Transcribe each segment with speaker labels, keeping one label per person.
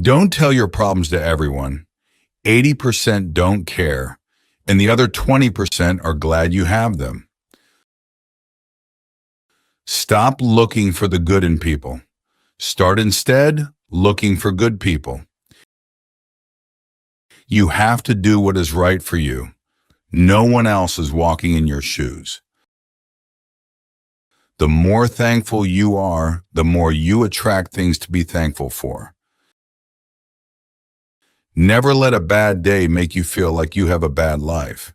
Speaker 1: Don't tell your problems to everyone. 80% don't care, and the other 20% are glad you have them. Stop looking for the good in people. Start instead looking for good people. You have to do what is right for you. No one else is walking in your shoes. The more thankful you are, the more you attract things to be thankful for. Never let a bad day make you feel like you have a bad life.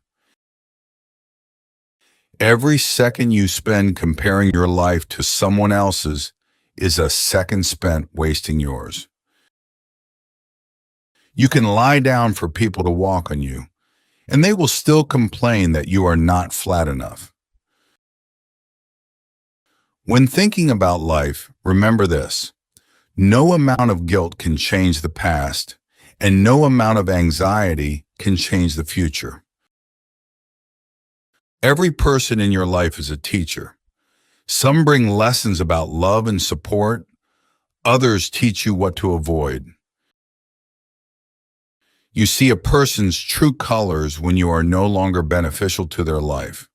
Speaker 1: Every second you spend comparing your life to someone else's is a second spent wasting yours. You can lie down for people to walk on you, and they will still complain that you are not flat enough. When thinking about life, remember this: no amount of guilt can change the past, and no amount of anxiety can change the future. Every person in your life is a teacher. Some bring lessons about love and support, others teach you what to avoid. You see a person's true colors when you are no longer beneficial to their life.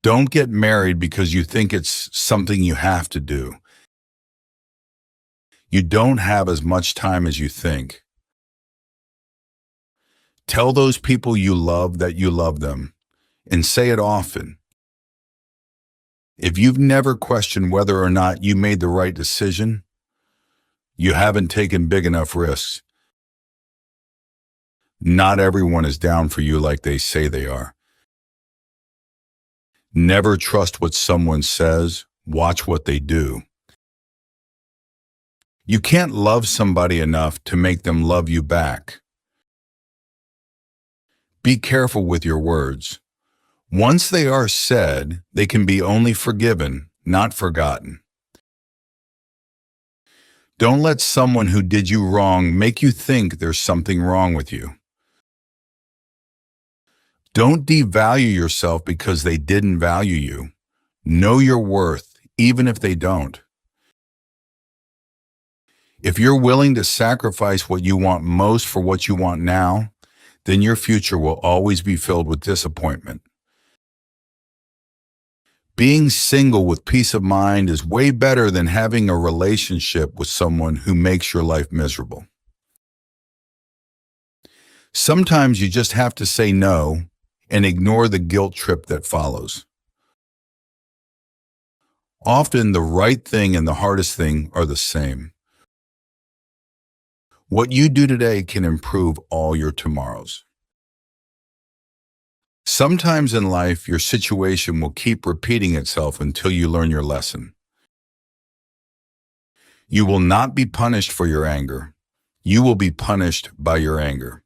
Speaker 1: Don't get married because you think it's something you have to do. You don't have as much time as you think. Tell those people you love that you love them, and say it often. If you've never questioned whether or not you made the right decision, you haven't taken big enough risks. Not everyone is down for you like they say they are. Never trust what someone says, watch what they do. You can't love somebody enough to make them love you back. Be careful with your words. Once they are said, they can be only forgiven, not forgotten. Don't let someone who did you wrong make you think there's something wrong with you. Don't devalue yourself because they didn't value you. Know your worth, even if they don't. If you're willing to sacrifice what you want most for what you want now, then your future will always be filled with disappointment. Being single with peace of mind is way better than having a relationship with someone who makes your life miserable. Sometimes you just have to say no and ignore the guilt trip that follows. Often the right thing and the hardest thing are the same. What you do today can improve all your tomorrows. Sometimes in life, your situation will keep repeating itself until you learn your lesson. You will not be punished for your anger. You will be punished by your anger.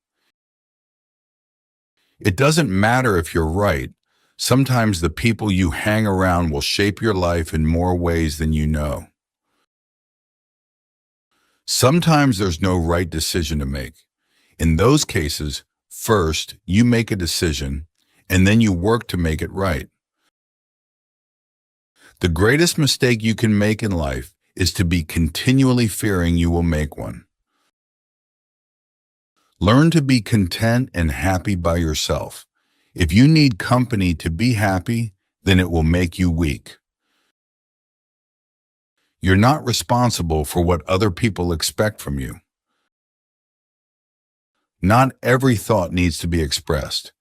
Speaker 1: It doesn't matter if you're right. Sometimes the people you hang around will shape your life in more ways than you know. Sometimes there's no right decision to make. In those cases, first, you make a decision, and then you work to make it right. The greatest mistake you can make in life is to be continually fearing you will make one. Learn to be content and happy by yourself. If you need company to be happy, then it will make you weak. You're not responsible for what other people expect from you. Not every thought needs to be expressed.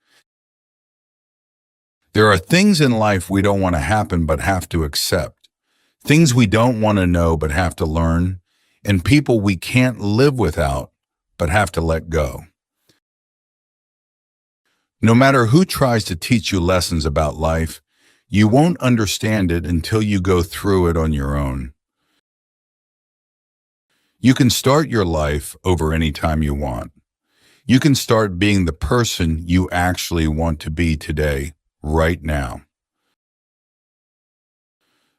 Speaker 1: There are things in life we don't want to happen but have to accept, things we don't want to know but have to learn, and people we can't live without but have to let go. No matter who tries to teach you lessons about life, you won't understand it until you go through it on your own. You can start your life over any time you want. You can start being the person you actually want to be today, right now.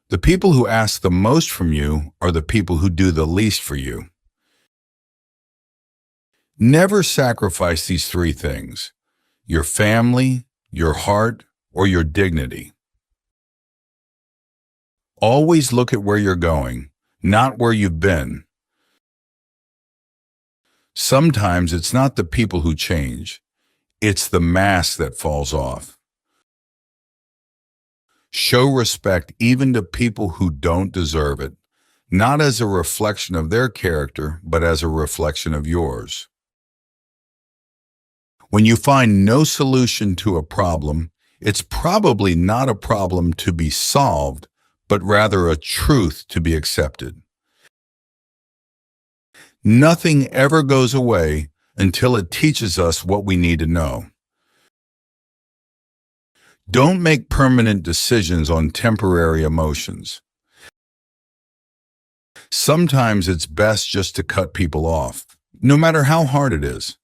Speaker 1: The people who ask the most from you are the people who do the least for you. Never sacrifice these three things: your family, your heart, or your dignity. Always look at where you're going, not where you've been. Sometimes it's not the people who change, it's the mask that falls off. Show respect even to people who don't deserve it, not as a reflection of their character, but as a reflection of yours. When you find no solution to a problem, it's probably not a problem to be solved, but rather a truth to be accepted. Nothing ever goes away until it teaches us what we need to know. Don't make permanent decisions on temporary emotions. Sometimes it's best just to cut people off, no matter how hard it is.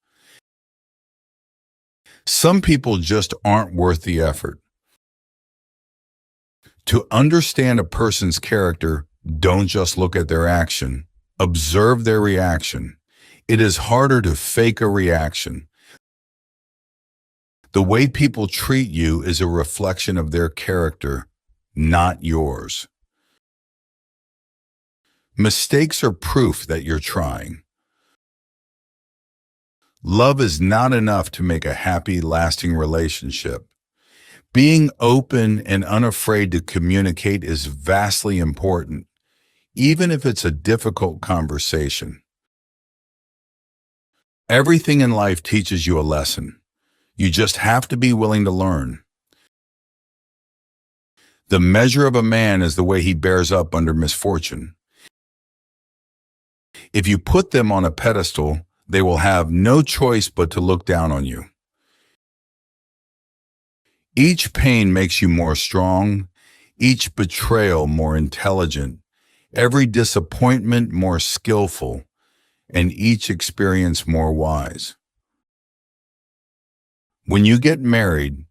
Speaker 1: Some people just aren't worth the effort. To understand a person's character, don't just look at their action. Observe their reaction. It is harder to fake a reaction. The way people treat you is a reflection of their character, not yours. Mistakes are proof that you're trying. Love is not enough to make a happy, lasting relationship. Being open and unafraid to communicate is vastly important, even if it's a difficult conversation. Everything in life teaches you a lesson. You just have to be willing to learn. The measure of a man is the way he bears up under misfortune. If you put them on a pedestal, they will have no choice but to look down on you. Each pain makes you more strong, each betrayal more intelligent, every disappointment more skillful, and each experience more wise. When you get married,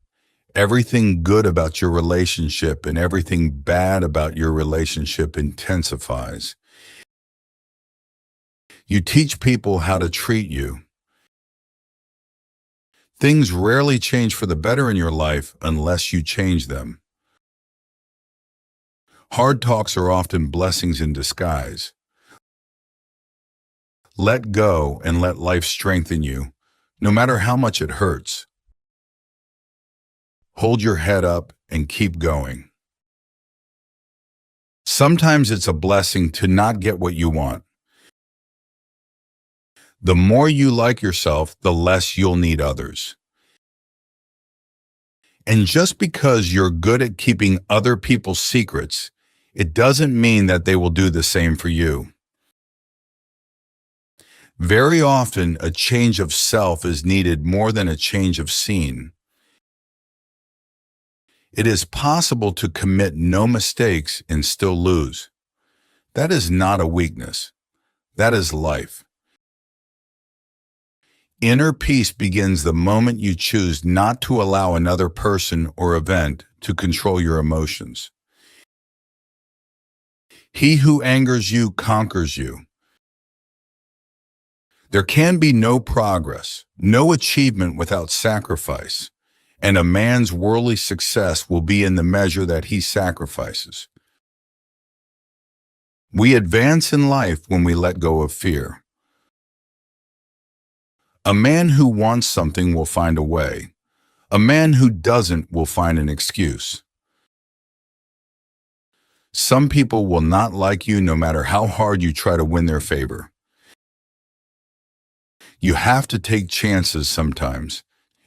Speaker 1: everything good about your relationship and everything bad about your relationship intensifies. You teach people how to treat you. Things rarely change for the better in your life unless you change them. Hard talks are often blessings in disguise. Let go and let life strengthen you, no matter how much it hurts. Hold your head up and keep going. Sometimes it's a blessing to not get what you want. The more you like yourself, the less you'll need others. And just because you're good at keeping other people's secrets, it doesn't mean that they will do the same for you. Very often, a change of self is needed more than a change of scene. It is possible to commit no mistakes and still lose. That is not a weakness. That is life. Inner peace begins the moment you choose not to allow another person or event to control your emotions. He who angers you conquers you. There can be no progress, no achievement without sacrifice, and a man's worldly success will be in the measure that he sacrifices. We advance in life when we let go of fear. A man who wants something will find a way. A man who doesn't will find an excuse. Some people will not like you no matter how hard you try to win their favor. You have to take chances sometimes,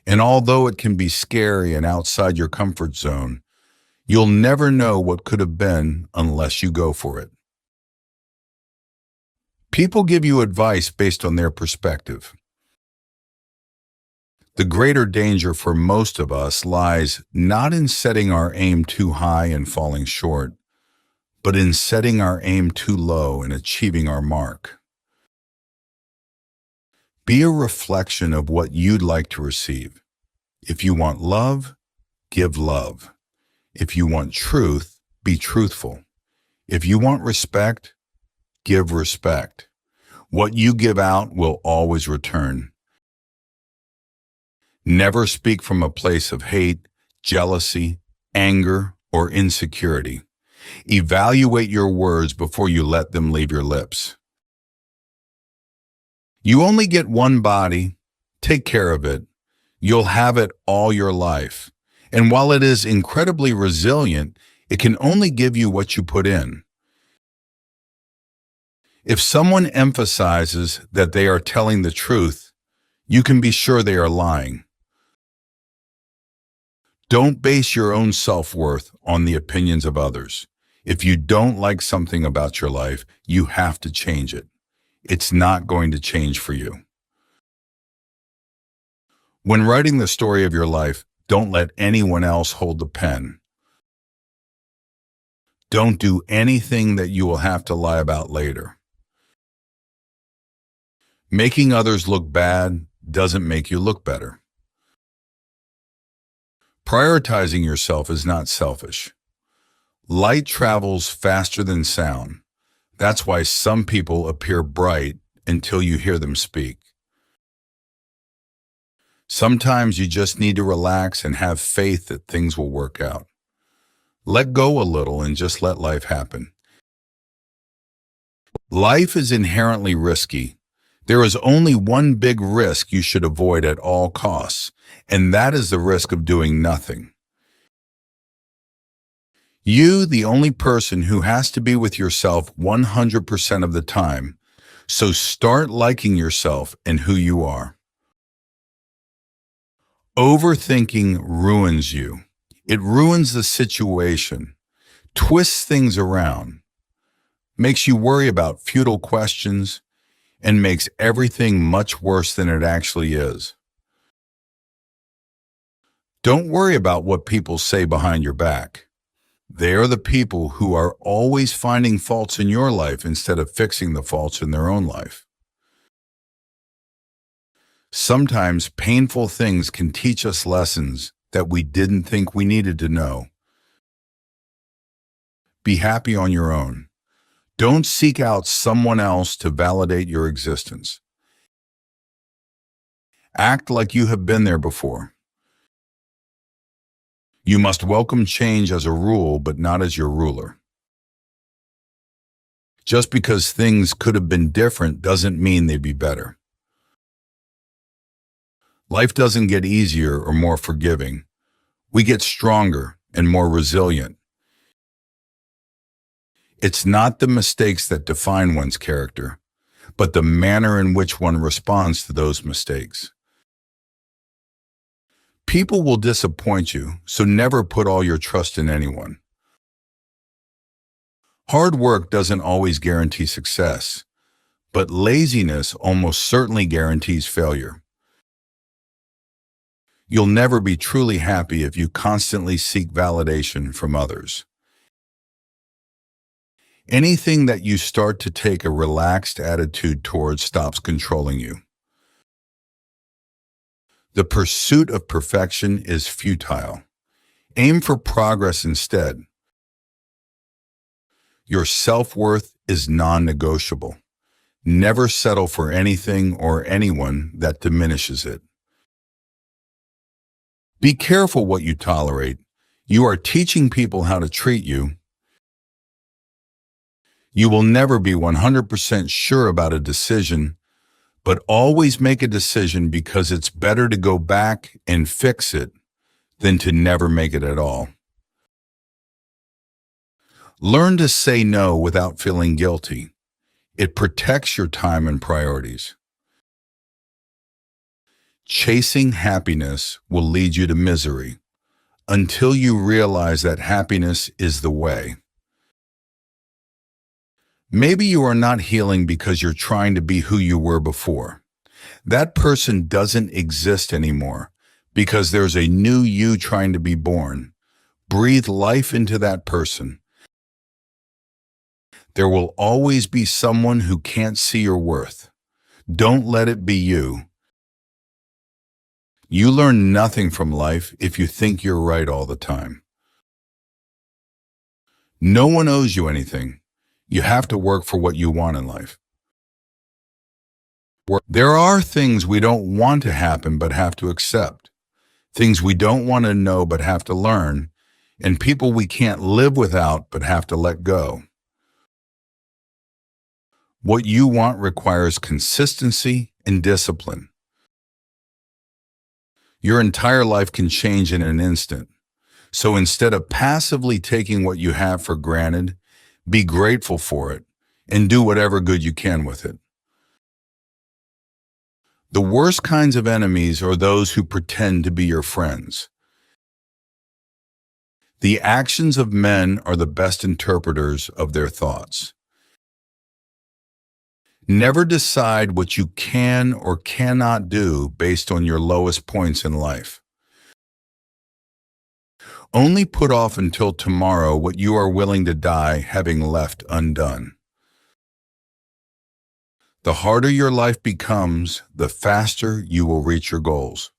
Speaker 1: and although it can be scary and outside your comfort zone, you'll never know what could have been unless you go for it. People give you advice based on their perspective. The greater danger for most of us lies not in setting our aim too high and falling short, but in setting our aim too low and achieving our mark. Be a reflection of what you'd like to receive. If you want love, give love. If you want truth, be truthful. If you want respect, give respect. What you give out will always return. Never speak from a place of hate, jealousy, anger, or insecurity. Evaluate your words before you let them leave your lips. You only get one body. Take care of it. You'll have it all your life. And while it is incredibly resilient, it can only give you what you put in. If someone emphasizes that they are telling the truth, you can be sure they are lying. Don't base your own self-worth on the opinions of others. If you don't like something about your life, you have to change it. It's not going to change for you. When writing the story of your life, don't let anyone else hold the pen. Don't do anything that you will have to lie about later. Making others look bad doesn't make you look better. Prioritizing yourself is not selfish. Light travels faster than sound. That's why some people appear bright until you hear them speak. Sometimes you just need to relax and have faith that things will work out. Let go a little and just let life happen. Life is inherently risky. There is only one big risk you should avoid at all costs, and that is the risk of doing nothing. You, the only person who has to be with yourself 100% of the time, so start liking yourself and who you are. Overthinking ruins you. It ruins the situation, twists things around, makes you worry about futile questions, and makes everything much worse than it actually is. Don't worry about what people say behind your back. They are the people who are always finding faults in your life instead of fixing the faults in their own life. Sometimes painful things can teach us lessons that we didn't think we needed to know. Be happy on your own. Don't seek out someone else to validate your existence. Act like you have been there before. You must welcome change as a rule, but not as your ruler. Just because things could have been different doesn't mean they'd be better. Life doesn't get easier or more forgiving. We get stronger and more resilient. It's not the mistakes that define one's character, but the manner in which one responds to those mistakes. People will disappoint you, so never put all your trust in anyone. Hard work doesn't always guarantee success, but laziness almost certainly guarantees failure. You'll never be truly happy if you constantly seek validation from others. Anything that you start to take a relaxed attitude towards stops controlling you. The pursuit of perfection is futile. Aim for progress instead. Your self-worth is non-negotiable. Never settle for anything or anyone that diminishes it. Be careful what you tolerate. You are teaching people how to treat you. You will never be 100% sure about a decision, but always make a decision because it's better to go back and fix it than to never make it at all. Learn to say no without feeling guilty. It protects your time and priorities. Chasing happiness will lead you to misery until you realize that happiness is the way. Maybe you are not healing because you're trying to be who you were before. That person doesn't exist anymore because there's a new you trying to be born. Breathe life into that person. There will always be someone who can't see your worth. Don't let it be you. You learn nothing from life if you think you're right all the time. No one owes you anything. You have to work for what you want in life. There are things we don't want to happen but have to accept, things we don't want to know but have to learn, and people we can't live without but have to let go. What you want requires consistency and discipline. Your entire life can change in an instant. So instead of passively taking what you have for granted, be grateful for it and do whatever good you can with it. The worst kinds of enemies are those who pretend to be your friends. The actions of men are the best interpreters of their thoughts. Never decide what you can or cannot do based on your lowest points in life. Only put off until tomorrow what you are willing to die having left undone. The harder your life becomes, the faster you will reach your goals.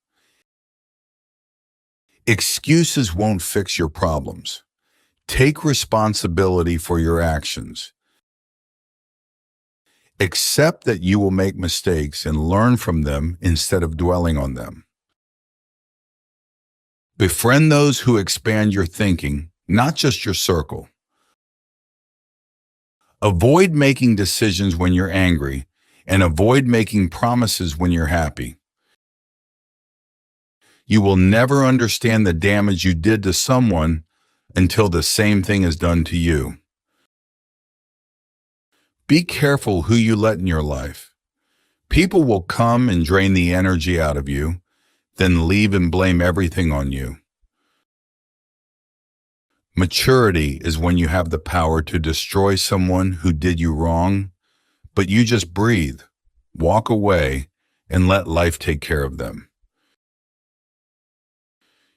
Speaker 1: Excuses won't fix your problems. Take responsibility for your actions. Accept that you will make mistakes and learn from them instead of dwelling on them. Befriend those who expand your thinking, not just your circle. Avoid making decisions when you're angry, and avoid making promises when you're happy. You will never understand the damage you did to someone until the same thing is done to you. Be careful who you let in your life. People will come and drain the energy out of you, then leave and blame everything on you. Maturity is when you have the power to destroy someone who did you wrong, but you just breathe, walk away, and let life take care of them.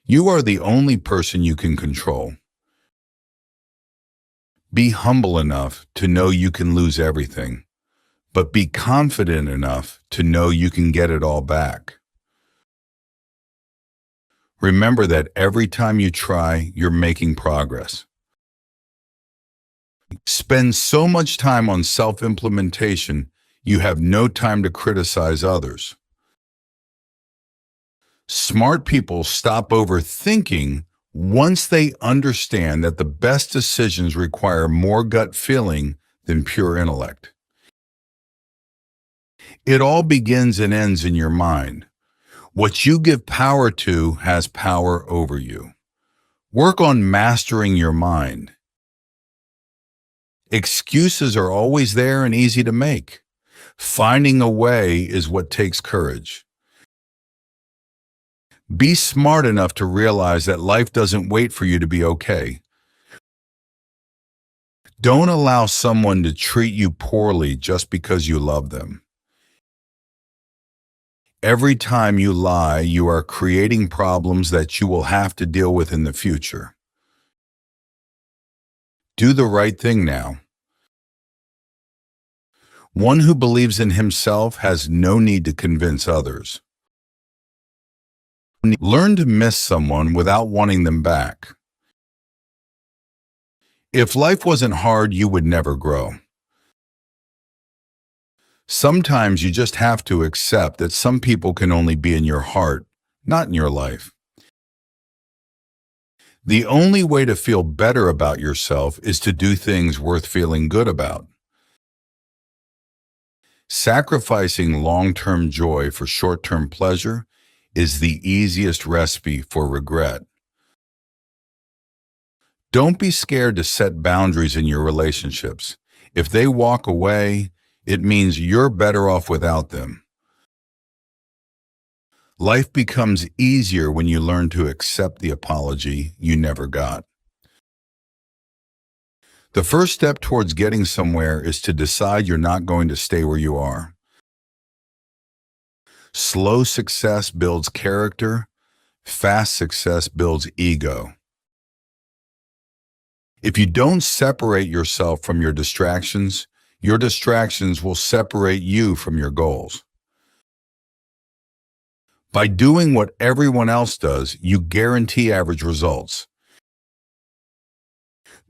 Speaker 1: You are the only person you can control. Be humble enough to know you can lose everything, but be confident enough to know you can get it all back. Remember that every time you try, you're making progress. Spend so much time on self-implementation, you have no time to criticize others. Smart people stop overthinking once they understand that the best decisions require more gut feeling than pure intellect. It all begins and ends in your mind. What you give power to has power over you. Work on mastering your mind. Excuses are always there and easy to make. Finding a way is what takes courage. Be smart enough to realize that life doesn't wait for you to be okay. Don't allow someone to treat you poorly just because you love them. Every time you lie, you are creating problems that you will have to deal with in the future. Do the right thing now. One who believes in himself has no need to convince others. Learn to miss someone without wanting them back. If life wasn't hard, you would never grow. Sometimes you just have to accept that some people can only be in your heart, not in your life. The only way to feel better about yourself is to do things worth feeling good about. Sacrificing long-term joy for short-term pleasure is the easiest recipe for regret. Don't be scared to set boundaries in your relationships. If they walk away, it means you're better off without them. Life becomes easier when you learn to accept the apology you never got. The first step towards getting somewhere is to decide you're not going to stay where you are. Slow success builds character. Fast success builds ego. If you don't separate yourself from your distractions will separate you from your goals. By doing what everyone else does, you guarantee average results.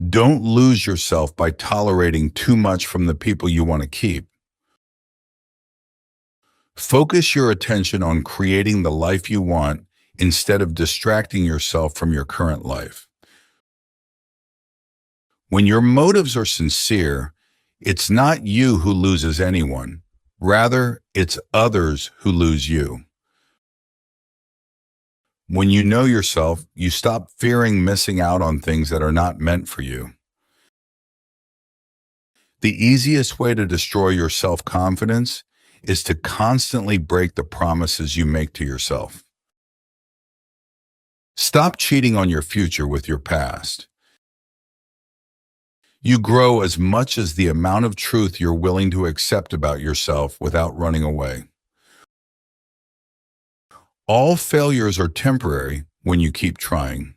Speaker 1: Don't lose yourself by tolerating too much from the people you want to keep. Focus your attention on creating the life you want instead of distracting yourself from your current life. When your motives are sincere, It's not you who loses anyone. Rather, it's others who lose you. When you know yourself, you stop fearing missing out on things that are not meant for you. The easiest way to destroy your self-confidence is to constantly break the promises you make to yourself. Stop cheating on your future with your past. You grow as much as the amount of truth you're willing to accept about yourself without running away. All failures are temporary when you keep trying.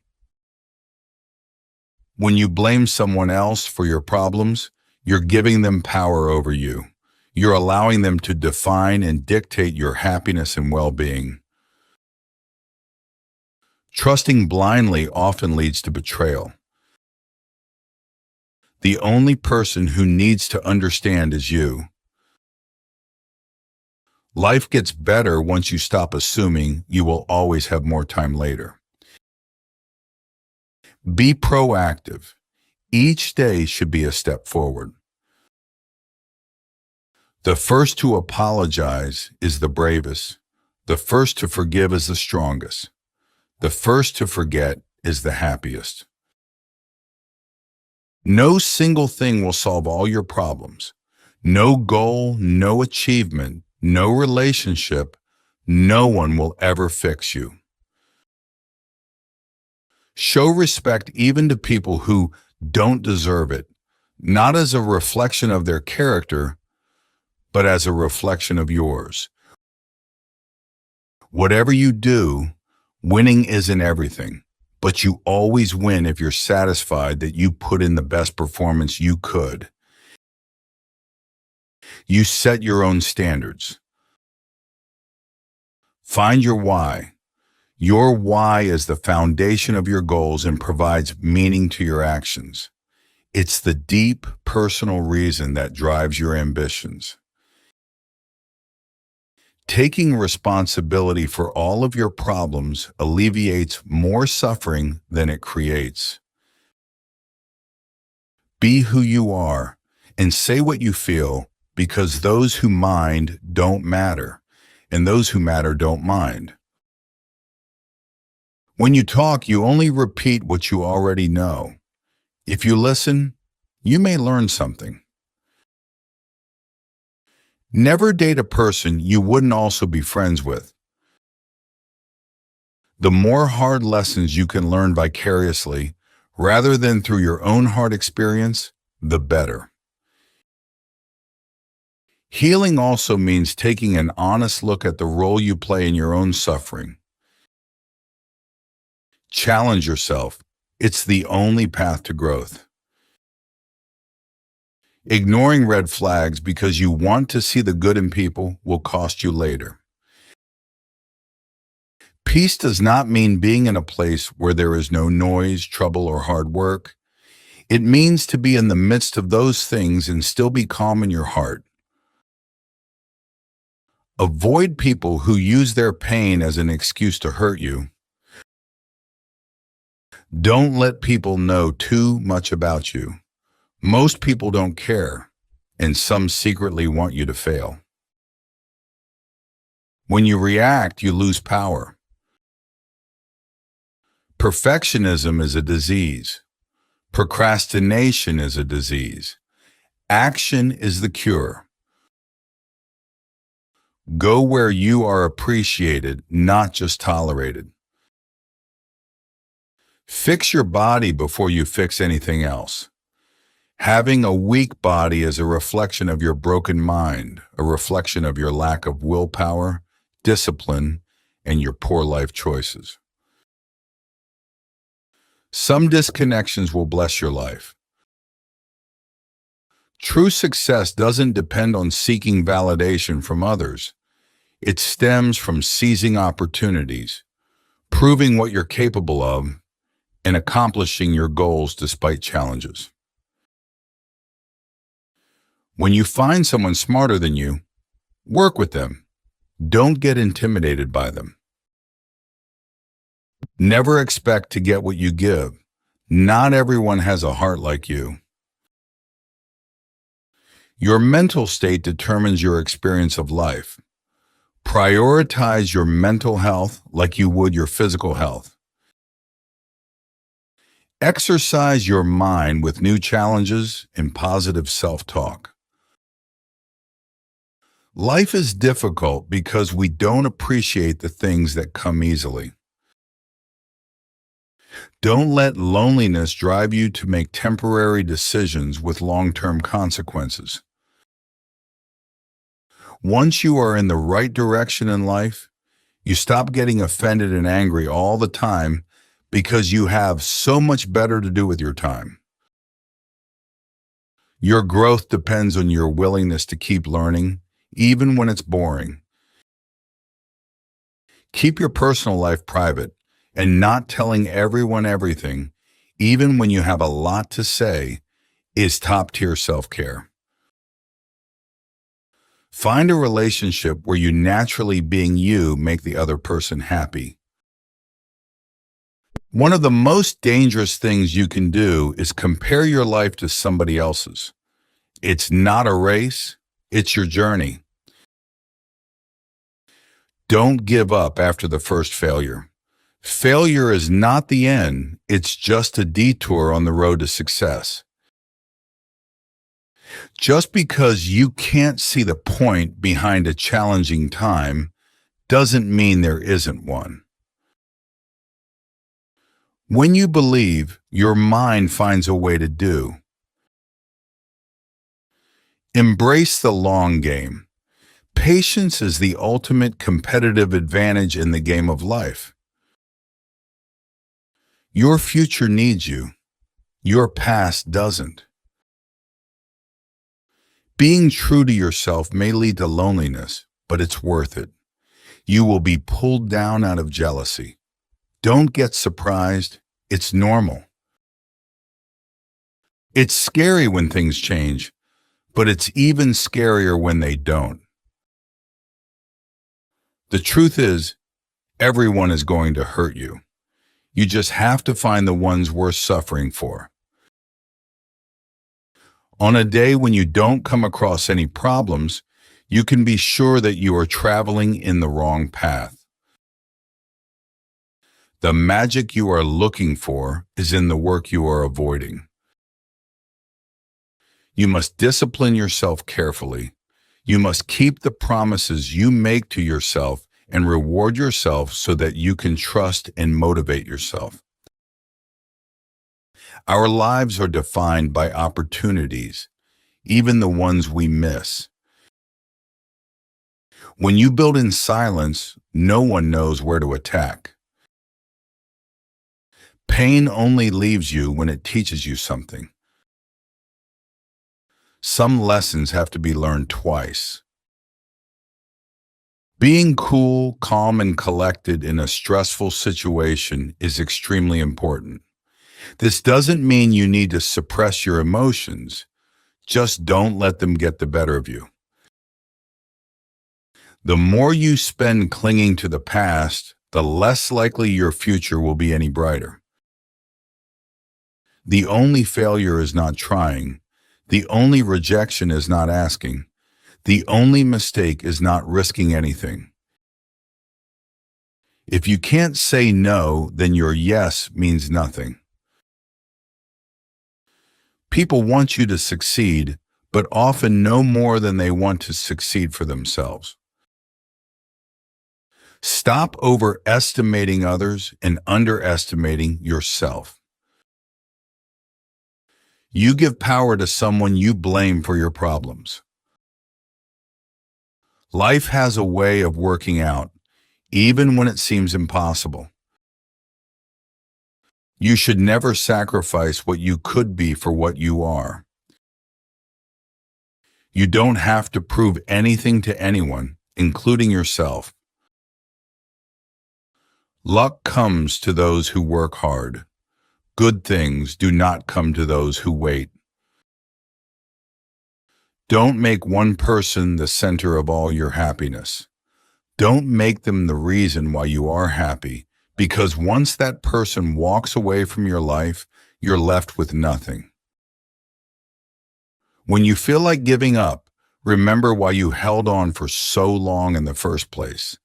Speaker 1: When you blame someone else for your problems, you're giving them power over you. You're allowing them to define and dictate your happiness and well-being. Trusting blindly often leads to betrayal. The only person who needs to understand is you. Life gets better once you stop assuming you will always have more time later. Be proactive. Each day should be a step forward. The first to apologize is the bravest. The first to forgive is the strongest. The first to forget is the happiest. No single thing will solve all your problems. No goal, no achievement, no relationship, no one will ever fix you. Show respect even to people who don't deserve it, not as a reflection of their character, but as a reflection of yours. Whatever you do, winning isn't everything, but you always win if you're satisfied that you put in the best performance you could. You set your own standards. Find your why. Your why is the foundation of your goals and provides meaning to your actions. It's the deep, personal reason that drives your ambitions. Taking responsibility for all of your problems alleviates more suffering than it creates. Be who you are and say what you feel, because those who mind don't matter, and those who matter don't mind. When you talk, you only repeat what you already know. If you listen, you may learn something. Never date a person you wouldn't also be friends with. The more hard lessons you can learn vicariously, rather than through your own hard experience, the better. Healing also means taking an honest look at the role you play in your own suffering. Challenge yourself. It's the only path to growth. Ignoring red flags because you want to see the good in people will cost you later. Peace does not mean being in a place where there is no noise, trouble, or hard work. It means to be in the midst of those things and still be calm in your heart. Avoid people who use their pain as an excuse to hurt you. Don't let people know too much about you. Most people don't care, and some secretly want you to fail. When you react, you lose power. Perfectionism is a disease. Procrastination is a disease. Action is the cure. Go where you are appreciated, not just tolerated. Fix your body before you fix anything else. Having a weak body is a reflection of your broken mind, a reflection of your lack of willpower, discipline, and your poor life choices. Some disconnections will bless your life. True success doesn't depend on seeking validation from others. It stems from seizing opportunities, proving what you're capable of, and accomplishing your goals despite challenges. When you find someone smarter than you, work with them. Don't get intimidated by them. Never expect to get what you give. Not everyone has a heart like you. Your mental state determines your experience of life. Prioritize your mental health like you would your physical health. Exercise your mind with new challenges and positive self-talk. Life is difficult because we don't appreciate the things that come easily. Don't let loneliness drive you to make temporary decisions with long-term consequences. Once you are in the right direction in life, you stop getting offended and angry all the time because you have so much better to do with your time. Your growth depends on your willingness to keep learning, even when it's boring. Keep your personal life private, and not telling everyone everything, even when you have a lot to say, is top-tier self-care. Find a relationship where you naturally being you make the other person happy. One of the most dangerous things you can do is compare your life to somebody else's. It's not a race, it's your journey. Don't give up after the first failure. Failure is not the end, it's just a detour on the road to success. Just because you can't see the point behind a challenging time doesn't mean there isn't one. When you believe, your mind finds a way to do. Embrace the long game. Patience is the ultimate competitive advantage in the game of life. Your future needs you. Your past doesn't. Being true to yourself may lead to loneliness, but it's worth it. You will be pulled down out of jealousy. Don't get surprised. It's normal. It's scary when things change, but it's even scarier when they don't. The truth is, everyone is going to hurt you. You just have to find the ones worth suffering for. On a day when you don't come across any problems, you can be sure that you are traveling in the wrong path. The magic you are looking for is in the work you are avoiding. You must discipline yourself carefully. You must keep the promises you make to yourself and reward yourself so that you can trust and motivate yourself. Our lives are defined by opportunities, even the ones we miss. When you build in silence, no one knows where to attack. Pain only leaves you when it teaches you something. Some lessons have to be learned twice. Being cool, calm, and collected in a stressful situation is extremely important. This doesn't mean you need to suppress your emotions. Just don't let them get the better of you. The more you spend clinging to the past, the less likely your future will be any brighter. The only failure is not trying. The only rejection is not asking. The only mistake is not risking anything. If you can't say no, then your yes means nothing. People want you to succeed, but often no more than they want to succeed for themselves. Stop overestimating others and underestimating yourself. You give power to someone you blame for your problems. Life has a way of working out, even when it seems impossible. You should never sacrifice what you could be for what you are. You don't have to prove anything to anyone, including yourself. Luck comes to those who work hard. Good things do not come to those who wait. Don't make one person the center of all your happiness. Don't make them the reason why you are happy, because once that person walks away from your life, you're left with nothing. When you feel like giving up, remember why you held on for so long in the first place.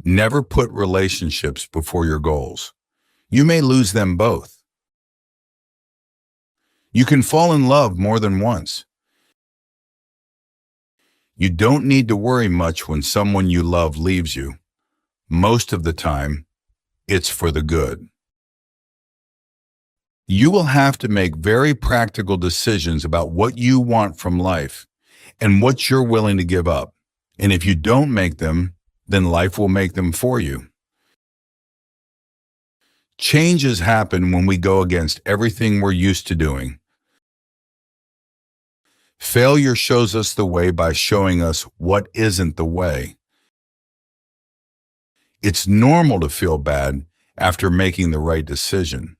Speaker 1: Never put relationships before your goals. You may lose them both. You can fall in love more than once. You don't need to worry much when someone you love leaves you. Most of the time, it's for the good. You will have to make very practical decisions about what you want from life and what you're willing to give up. And if you don't make them, then life will make them for you. Changes happen when we go against everything we're used to doing. Failure shows us the way by showing us what isn't the way. It's normal to feel bad after making the right decision.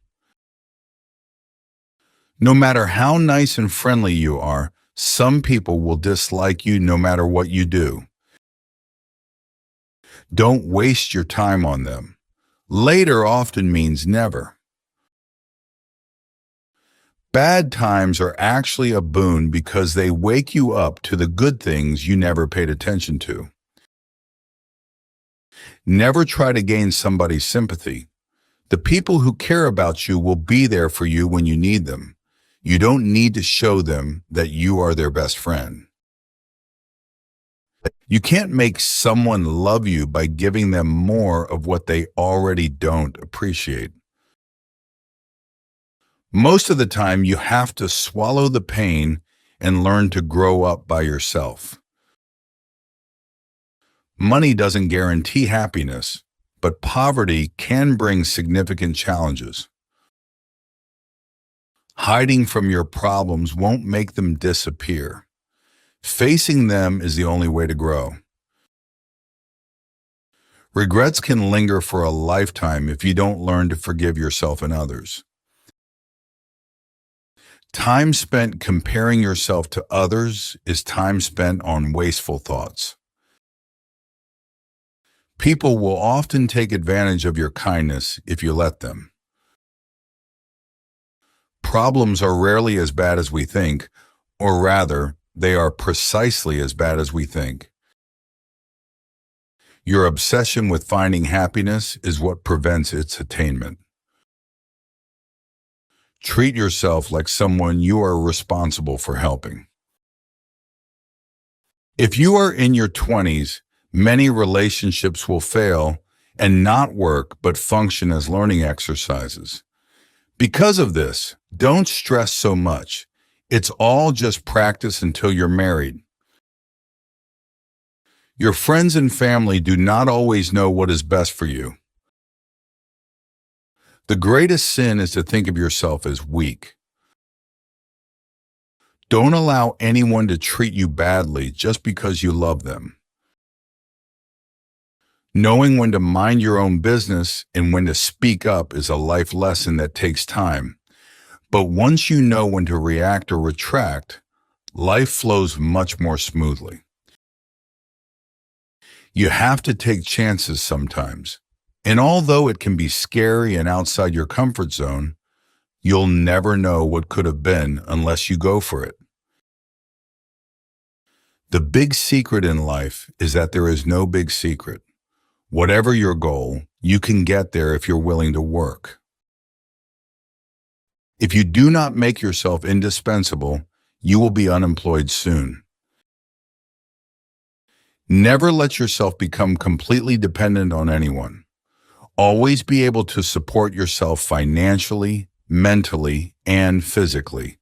Speaker 1: No matter how nice and friendly you are, some people will dislike you no matter what you do. Don't waste your time on them. Later often means never. Bad times are actually a boon because they wake you up to the good things you never paid attention to. Never try to gain somebody's sympathy. The people who care about you will be there for you when you need them. You don't need to show them that you are their best friend. You can't make someone love you by giving them more of what they already don't appreciate. Most of the time, you have to swallow the pain and learn to grow up by yourself. Money doesn't guarantee happiness, but poverty can bring significant challenges. Hiding from your problems won't make them disappear. Facing them is the only way to grow. Regrets can linger for a lifetime if you don't learn to forgive yourself and others. Time spent comparing yourself to others is time spent on wasteful thoughts. People will often take advantage of your kindness if you let them. Problems are rarely as bad as we think, or rather, they are precisely as bad as we think. Your obsession with finding happiness is what prevents its attainment. Treat yourself like someone you are responsible for helping. If you are in your 20s, many relationships will fail and not work but function as learning exercises. Because of this, don't stress so much. It's all just practice until you're married. Your friends and family do not always know what is best for you. The greatest sin is to think of yourself as weak. Don't allow anyone to treat you badly just because you love them. Knowing when to mind your own business and when to speak up is a life lesson that takes time. But once you know when to react or retract, life flows much more smoothly. You have to take chances sometimes. And although it can be scary and outside your comfort zone, you'll never know what could have been unless you go for it. The big secret in life is that there is no big secret. Whatever your goal, you can get there if you're willing to work. If you do not make yourself indispensable, you will be unemployed soon. Never let yourself become completely dependent on anyone. Always be able to support yourself financially, mentally, and physically.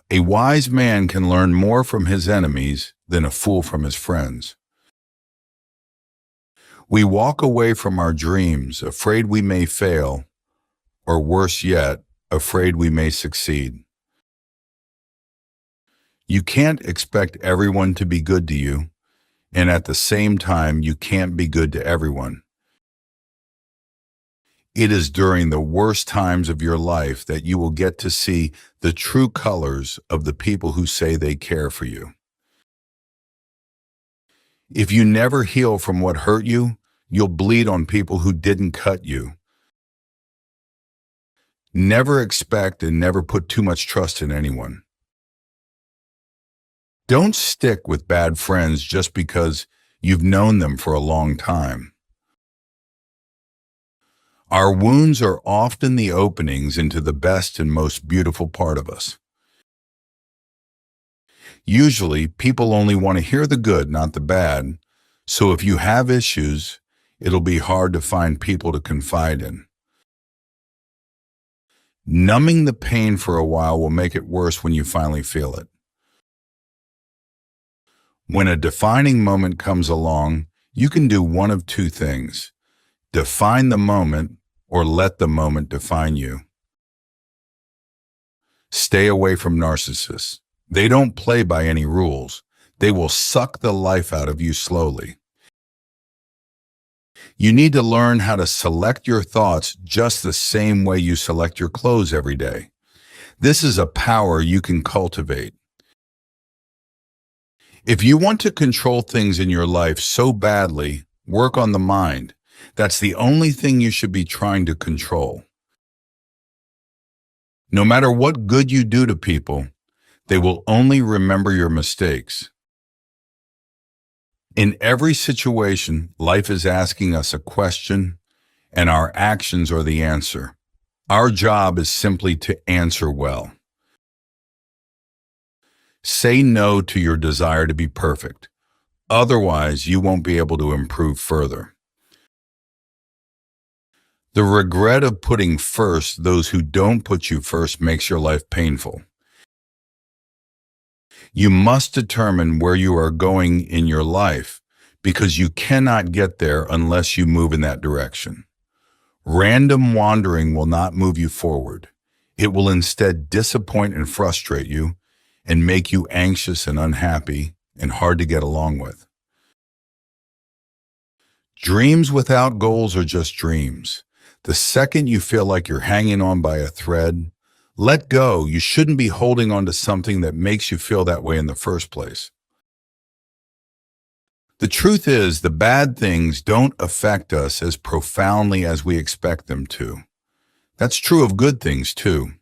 Speaker 1: A wise man can learn more from his enemies than a fool from his friends. We walk away from our dreams, afraid we may fail, or worse yet, afraid we may succeed. You can't expect everyone to be good to you, and at the same time, you can't be good to everyone. It is during the worst times of your life that you will get to see the true colors of the people who say they care for you. If you never heal from what hurt you, you'll bleed on people who didn't cut you. Never expect and never put too much trust in anyone. Don't stick with bad friends just because you've known them for a long time. Our wounds are often the openings into the best and most beautiful part of us. Usually, people only want to hear the good, not the bad. So if you have issues, it'll be hard to find people to confide in. Numbing the pain for a while will make it worse when you finally feel it. When a defining moment comes along, you can do one of two things: define the moment or let the moment define you. Stay away from narcissists. They don't play by any rules. They will suck the life out of you slowly. You need to learn how to select your thoughts just the same way you select your clothes every day. This is a power you can cultivate. If you want to control things in your life so badly, work on the mind. That's the only thing you should be trying to control. No matter what good you do to people, they will only remember your mistakes. In every situation, life is asking us a question, and our actions are the answer. Our job is simply to answer well. Say no to your desire to be perfect. Otherwise, you won't be able to improve further. The regret of putting first those who don't put you first makes your life painful. You must determine where you are going in your life because you cannot get there unless you move in that direction. Random wandering will not move you forward. It will instead disappoint and frustrate you and make you anxious and unhappy and hard to get along with. Dreams without goals are just dreams. The second you feel like you're hanging on by a thread, let go. You shouldn't be holding on to something that makes you feel that way in the first place. The truth is, the bad things don't affect us as profoundly as we expect them to. That's true of good things, too.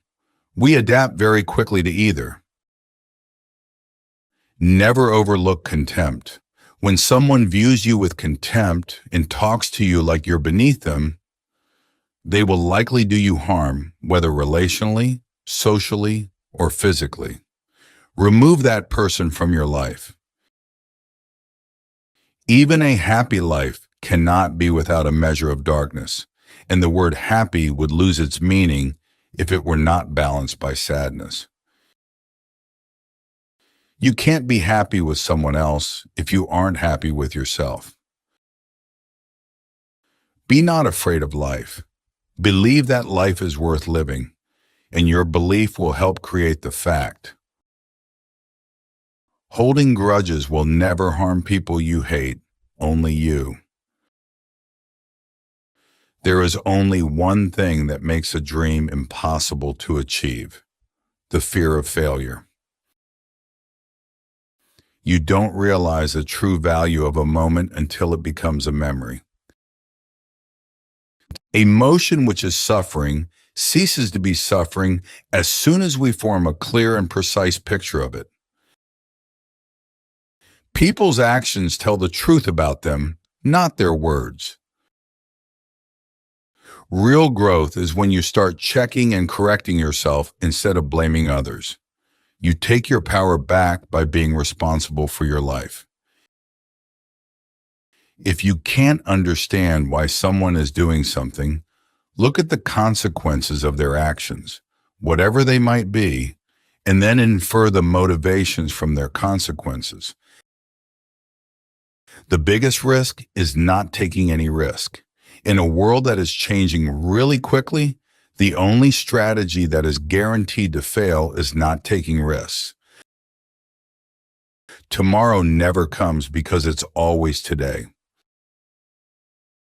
Speaker 1: We adapt very quickly to either. Never overlook contempt. When someone views you with contempt and talks to you like you're beneath them, they will likely do you harm, whether relationally, socially, or physically. Remove that person from your life. Even a happy life cannot be without a measure of darkness, and the word happy would lose its meaning if it were not balanced by sadness. You can't be happy with someone else if you aren't happy with yourself. Be not afraid of life. Believe that life is worth living, and your belief will help create the fact. Holding grudges will never harm people you hate, only you. There is only one thing that makes a dream impossible to achieve: the fear of failure. You don't realize the true value of a moment until it becomes a memory. Emotion, which is suffering, ceases to be suffering as soon as we form a clear and precise picture of it. People's actions tell the truth about them, not their words. Real growth is when you start checking and correcting yourself instead of blaming others. You take your power back by being responsible for your life. If you can't understand why someone is doing something, look at the consequences of their actions, whatever they might be, and then infer the motivations from their consequences. The biggest risk is not taking any risk. In a world that is changing really quickly, the only strategy that is guaranteed to fail is not taking risks. Tomorrow never comes because it's always today.